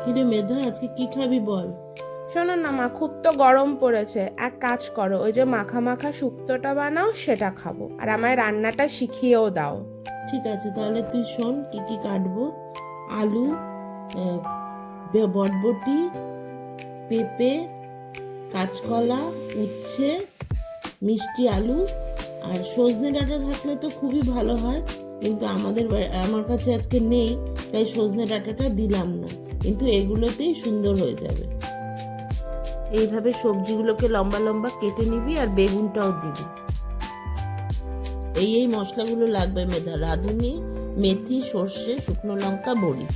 কিরে মেধা, আজকে কি খাবি বল? শোনো না মা, খুব তো গরম পড়েছে, এক কাজ করো, ওই যে মাখা মাখা শুক্তোটা বানাও, সেটা খাবো, আর আমায় রান্নাটা শিখিয়েও দাও। ঠিক আছে, তাহলে তুই শোন কি কি কাটবো। আলু, আহ, বরবটি, পেঁপে, কাঁচকলা, উচ্ছে, মিষ্টি আলু আর সজনে ডাঁটা থাকলে তো খুবই ভালো হয়, কিন্তু আমার কাছে আজকে নেই, তাই সজনে ডাঁটাটা দিলাম না, কিন্তু এগুলোতেই সুন্দর হয়ে যাবে। এইভাবে সবজিগুলোকে লম্বা লম্বা কেটে নিবি আর বেগুনটাও দিবি। এই মশলাগুলো লাগবে মেধা: রাঁধুনি, মেথি, সর্ষে, শুকনো লঙ্কা, বড়ি।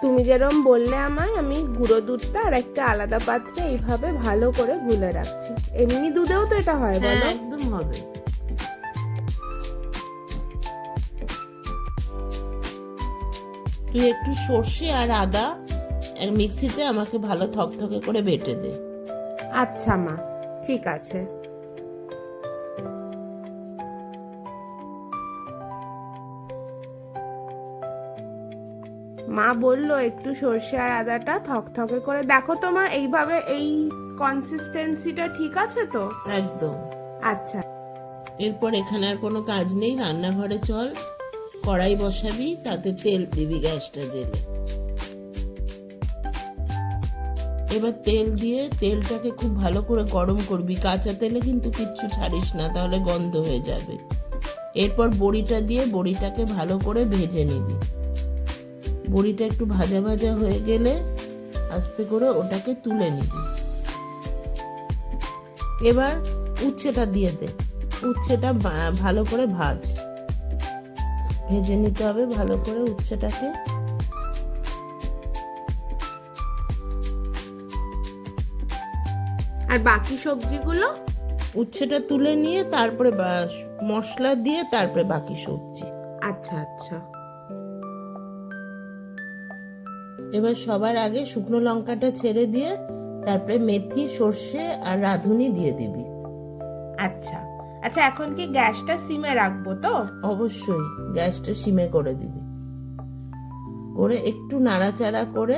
তুমি যেরকম বললে আমায়, আমি গুঁড়ো দুধটা আর একটা আলাদা পাত্রে এইভাবে ভালো করে গুলে রাখছি। এমনি দুধেও তো এটা হয়, হ্যাঁ, বলো? একদম হবে। তুই একটু সর্ষে আর আদা মিক্সিতে আমাকে ভালো থকথকে করে বেটে দে। আচ্ছা মা, ঠিক আছে। মা বললো একটু সর্ষে আর আদাটা থকথকে করে দেখো তো মা, এইভাবে এই কনসিস্টেন্সিটা ঠিক আছে তো? একদম। আচ্ছা। এরপর এখানে আর কোনো কাজ নেই, রান্নাঘরে চল, কড়াই বসাবি, তাতে তেল দিবি গ্যাসটা জেলে। এবার তেল দিয়ে তেলটাকে খুব ভালো করে গরম করবি, কাঁচা তেলে কিন্তু কিচ্ছু ছাড়িস না, তাহলে গন্ধ হয়ে যাবে। এরপর বড়িটা দিয়ে বড়িটাকে ভালো করে ভেজে নিবি। বড়িটা একটু ভাজা ভাজা হয়ে গেলে আস্তে করে ওটাকে তুলে নিবি। এবার উচ্ছেটা দিয়ে দে, উচ্ছেটা ভালো করে ভেজে নিতে হবে ভালো করে উচ্ছেটাকে। আর বাকি সবজিগুলো? উচ্ছেটা তুলে নিয়ে তারপরে মশলা দিয়ে তারপরে বাকি সবজি। আচ্ছা আচ্ছা। এবার সবার আগে শুকনো লঙ্কাটা ছেড়ে দিয়ে তারপরে মেথি, সর্ষে আর রাঁধুনি দিয়ে দিবি। আচ্ছা আচ্ছা, এখন কি গ্যাসটা সিমে রাখবো তো? অবশ্যই গ্যাসটা সিমে করে দিবি, করে একটু নাড়াচাড়া করে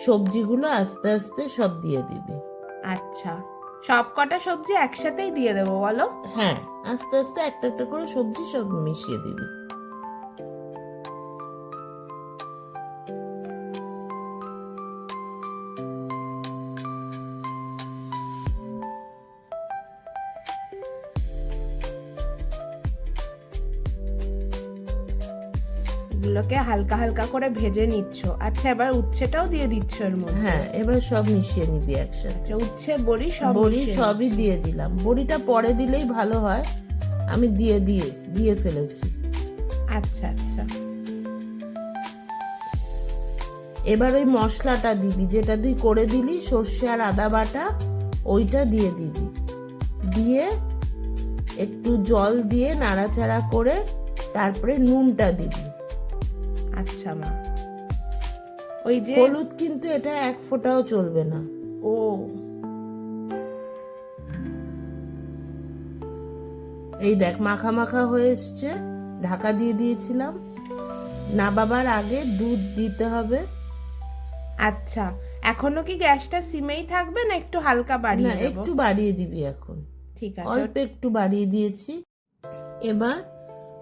সবজিগুলো আস্তে আস্তে সব দিয়ে দিবি। আচ্ছা, সব কটা সবজি একসাথেই দিয়ে দেবো বলো? হ্যাঁ, আস্তে আস্তে একটা একটা করে সবজি সব মিশিয়ে দিবি। এগুলোকে হালকা হালকা করে ভেজে নিচ্ছ। আচ্ছা, এবার উচ্ছেটাও দিয়ে দিচ্ছ এর মধ্যে? হ্যাঁ, এবার সব মিশিয়ে নিবি একসাথে। আচ্ছা, উচ্ছে বড়ি সব বড়ি মিশিয়ে সবই নিচ্ছি। দিয়ে দিলাম, বড়িটা পরে দিলেই ভালো হয়, আমি দিয়ে ফেলেছি। আচ্ছা আচ্ছা। এবার ওই মশলাটা দিবি যেটা তুই করে দিলি, সর্ষে আর আদা বাটা, ওইটা দিয়ে দিবি। দিয়ে একটু জল দিয়ে নাড়াচাড়া করে তারপরে নুনটা দিবি। আচ্ছা মা, ওই যে হলুদ কিন্তু এটা এক ফোঁটাও চলবে না। ও এই দেখ মাখা মাখা হয়ে এসছে, ঢাকা দিয়ে দিয়েছিলাম। নাবাবার আগে দুধ দিতে হবে। আচ্ছা, এখনো কি গ্যাসটা সিমেই থাকবে না একটু হালকা না, বাড়িয়ে দেবো? একটু বাড়িয়ে দিবি এখন, ঠিক আছে। অল্প একটু বাড়িয়ে দিয়েছি। এবার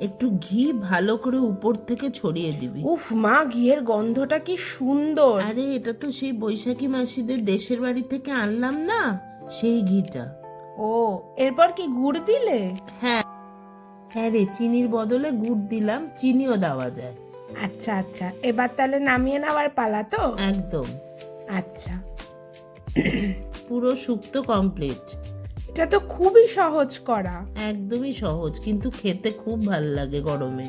একটু ঘি ভালো করে উপর থেকে ছড়িয়ে দিবি। উফ মা, ঘিয়ের গন্ধটা কি সুন্দর! আরে এটা তো সেই বৈশাখী মাসিদের দেশের বাড়ি থেকে আনলাম না, সেই ঘিটা। ও, এরপর কি গুড় দিলে? হ্যাঁ হ্যাঁ রে, চিনির বদলে গুড় দিলাম, চিনিও দেওয়া যায়। আচ্ছা আচ্ছা, এবার তাহলে নামিয়ে নেওয়ার পালা তো? একদম। আচ্ছা। পুরো শুক্তো কমপ্লিট। এটা তো খুবই সহজ করা। একদমই সহজ, কিন্তু খেতে খুব ভালো লাগে গরমে।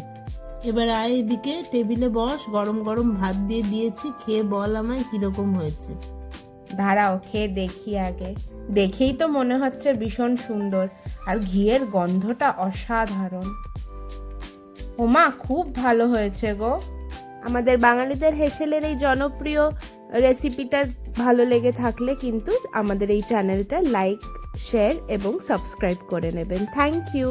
এবার আয় এদিকে, টেবিলে বস, গরম গরম ভাত দিয়ে দিয়েছি, খেয়ে বল আমায় কিরকম হয়েছে। দাঁড়াও, খেয়ে দেখি আগে। দেখেই তো মনে হচ্ছে ভীষণ সুন্দর, আর ঘিয়ের গন্ধটা অসাধারণ। ওমা, খুব ভালো হয়েছে গো। আমাদের বাঙালিদের হেসেলের এই জনপ্রিয় রেসিপিটা ভালো লেগে থাকলে কিন্তু আমাদের এই চ্যানেলটা লাইক, শেয়ার এবং সাবস্ক্রাইব করে নেবেন। Thank you.